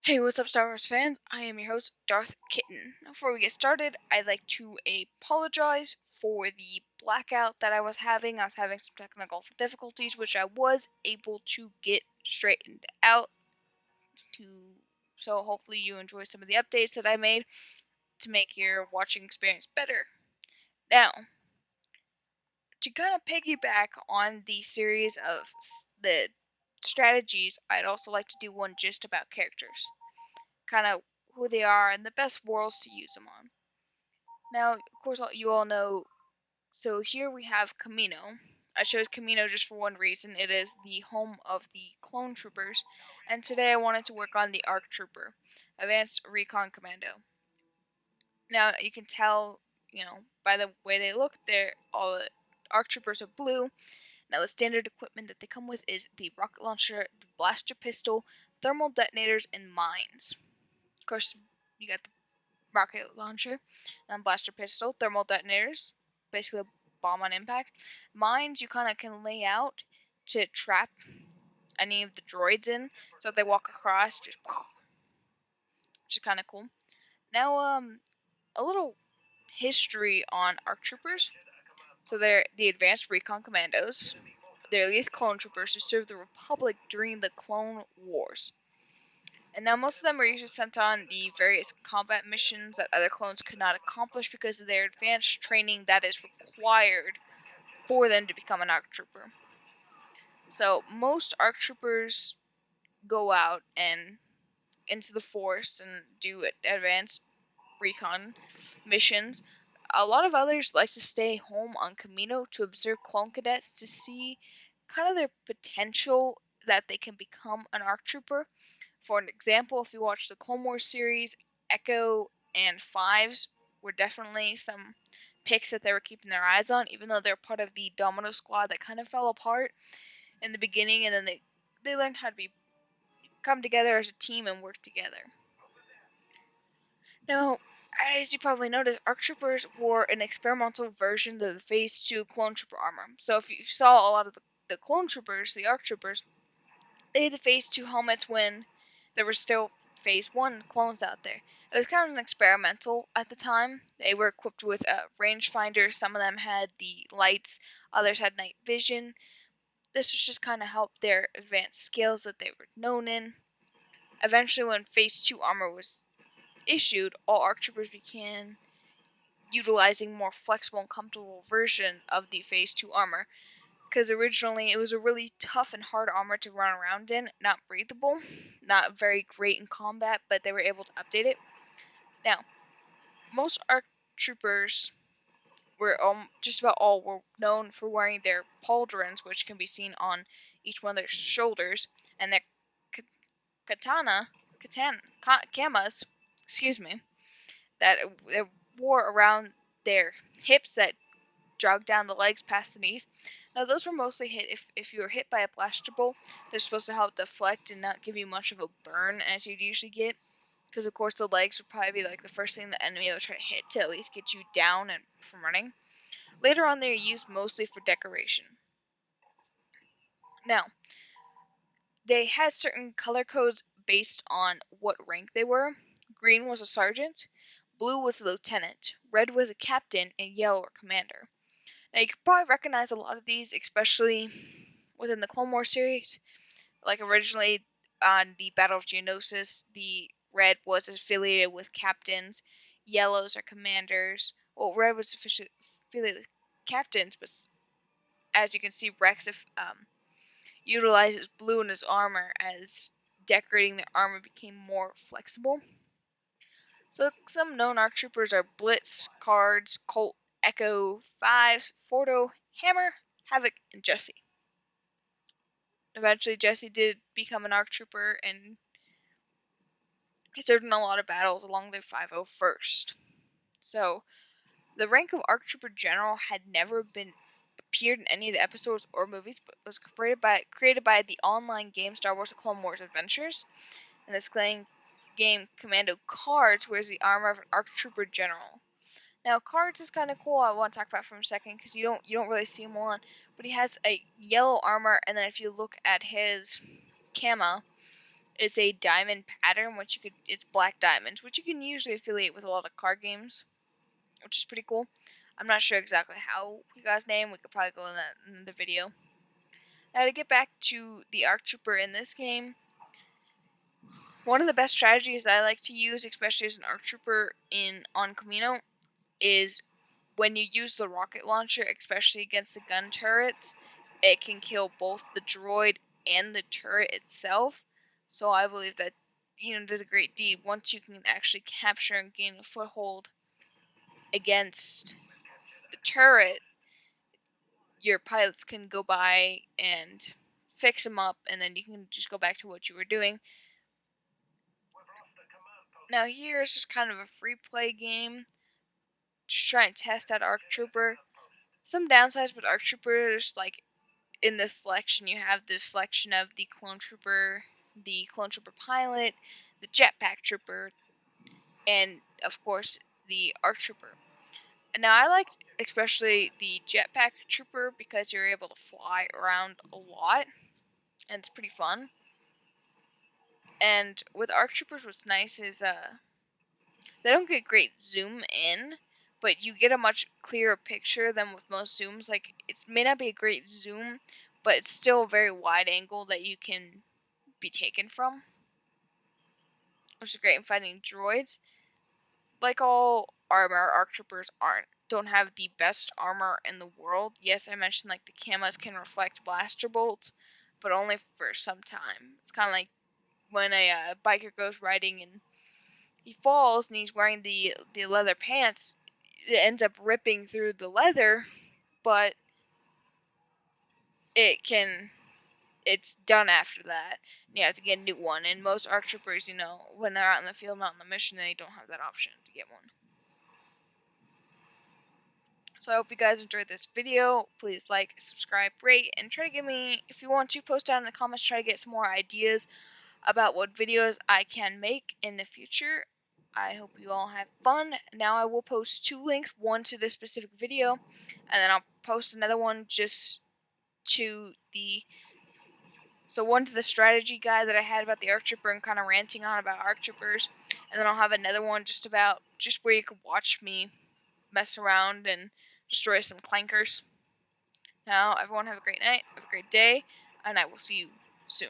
Hey, what's up, Star Wars fans? I am your host, Darth Kitten. Before we get started, I'd like to apologize for the blackout that I was having. I was having some technical difficulties, which I was able to get straightened out. So hopefully you enjoy some of the updates that I made to make your watching experience better. Now, to kind of piggyback on the series of the strategies, I'd also like to do one just about characters. Kind of who they are and the best worlds to use them on. Now, of course, you all know. So here we have Kamino. I chose Kamino just for one reason. It is the home of the clone troopers, and today I wanted to work on the ARC Trooper, Advanced Recon Commando. Now you can tell, by the way they look, they're all the ARC Troopers are blue. Now the standard equipment that they come with is the rocket launcher, the blaster pistol, thermal detonators, and mines. Of course, you got the rocket launcher, blaster pistol, thermal detonators, basically a bomb on impact. Mines you kind of can lay out to trap any of the droids in, so if they walk across, just which is kind of cool. Now, a little history on ARC troopers. So they're the Advanced Recon Commandos. They're elite clone troopers who served the Republic during the Clone Wars. And now most of them are usually sent on the various combat missions that other clones could not accomplish because of their advanced training that is required for them to become an ARC Trooper. So most ARC Troopers go out and into the Force and do advanced recon missions. A lot of others like to stay home on Kamino to observe clone cadets to see kind of their potential that they can become an ARC Trooper. For an example, if you watch the Clone Wars series, Echo and Fives were definitely some picks that they were keeping their eyes on, even though they're part of the Domino Squad that kind of fell apart in the beginning, and then they learned how to come together as a team and work together. Now, as you probably noticed, ARC Troopers were an experimental version of the Phase 2 Clone Trooper armor. So if you saw a lot of the Clone Troopers, the ARC Troopers, they had the Phase 2 helmets when there were still Phase 1 clones out there. It was kind of an experimental at the time. They were equipped with a rangefinder. Some of them had the lights, others had night vision. This was just kind of help their advanced skills that they were known in. Eventually, when Phase 2 armor was issued, all ARC Troopers began utilizing more flexible and comfortable version of the Phase 2 armor. Because originally it was a really tough and hard armor to run around in, not breathable, not very great in combat, but they were able to update it. Now, most ARC troopers were just about all were known for wearing their pauldrons, which can be seen on each one of their shoulders, and their kamas, excuse me, that they wore around their hips that jog down the legs past the knees. Now those were mostly hit if you were hit by a blaster bolt, they're supposed to help deflect and not give you much of a burn as you'd usually get. Because of course the legs would probably be like the first thing the enemy would try to hit to at least get you down and from running. Later on they're used mostly for decoration. Now, they had certain color codes based on what rank they were. Green was a sergeant, blue was a lieutenant, red was a captain, and yellow a commander. Now, you could probably recognize a lot of these, especially within the Clone Wars series. Like originally on the Battle of Geonosis, the red was affiliated with captains, yellows are commanders. Well, red was affiliated with captains, but as you can see, Rex utilizes blue in his armor as decorating the armor became more flexible. So some known ARC troopers are Blitz, Cards, Colt, Echo, Fives, Fordo, Hammer, Havoc, and Jesse. Eventually, Jesse did become an ARC trooper, and he served in a lot of battles along the 501st. So, the rank of ARC Trooper General had never been appeared in any of the episodes or movies, but was created by the online game Star Wars: The Clone Wars Adventures. And this game Commando Cards wears the armor of an ARC Trooper General. Now, Cards is kind of cool. I want to talk about for a second because you don't really see him a lot, but he has a yellow armor, and then if you look at his camo, It's a diamond pattern, it's black diamonds, which you can usually affiliate with a lot of card games, which is pretty cool. I'm not sure exactly how we got his name. We could probably go in that in the video. Now to get back to the ARC Trooper in this game, one of the best strategies I like to use, especially as an ARC Trooper on Kamino, is when you use the rocket launcher, especially against the gun turrets, it can kill both the droid and the turret itself. So I believe that does a great deed once you can actually capture and gain a foothold against the turret. Your pilots can go by and fix them up, and then you can just go back to what you were doing. Now here is just kind of a free play game. Just try and test out ARC Trooper. Some downsides with ARC Trooper is like in this selection you have this selection of the Clone Trooper pilot, the Jetpack Trooper, and of course the ARC Trooper. And now I like especially the Jetpack Trooper because you're able to fly around a lot, and it's pretty fun. And with ARC Troopers, what's nice is they don't get great zoom in, but you get a much clearer picture than with most zooms. Like, it may not be a great zoom, but it's still a very wide angle that you can be taken from, which is great in fighting droids. Like all armor, ARC Troopers don't have the best armor in the world. Yes, I mentioned like the camas can reflect blaster bolts, but only for some time. It's kind of like when a biker goes riding and he falls and he's wearing the leather pants. It ends up ripping through the leather, but it's done after that. You have to get a new one, and most ARC Troopers, when they're out in the field, not on the mission, they don't have that option to get one. So I hope you guys enjoyed this video. Please like, subscribe, rate, and try to give me, if you want to, post down in the comments, try to get some more ideas about what videos I can make in the future. I hope you all have fun. Now I will post 2 links, one to this specific video, and then I'll post another one just to one to the strategy guide that I had about the ARC Trooper and kind of ranting on about ARC Troopers, and then I'll have another one just where you can watch me mess around and destroy some clankers. Now, everyone have a great night, have a great day, and I will see you soon.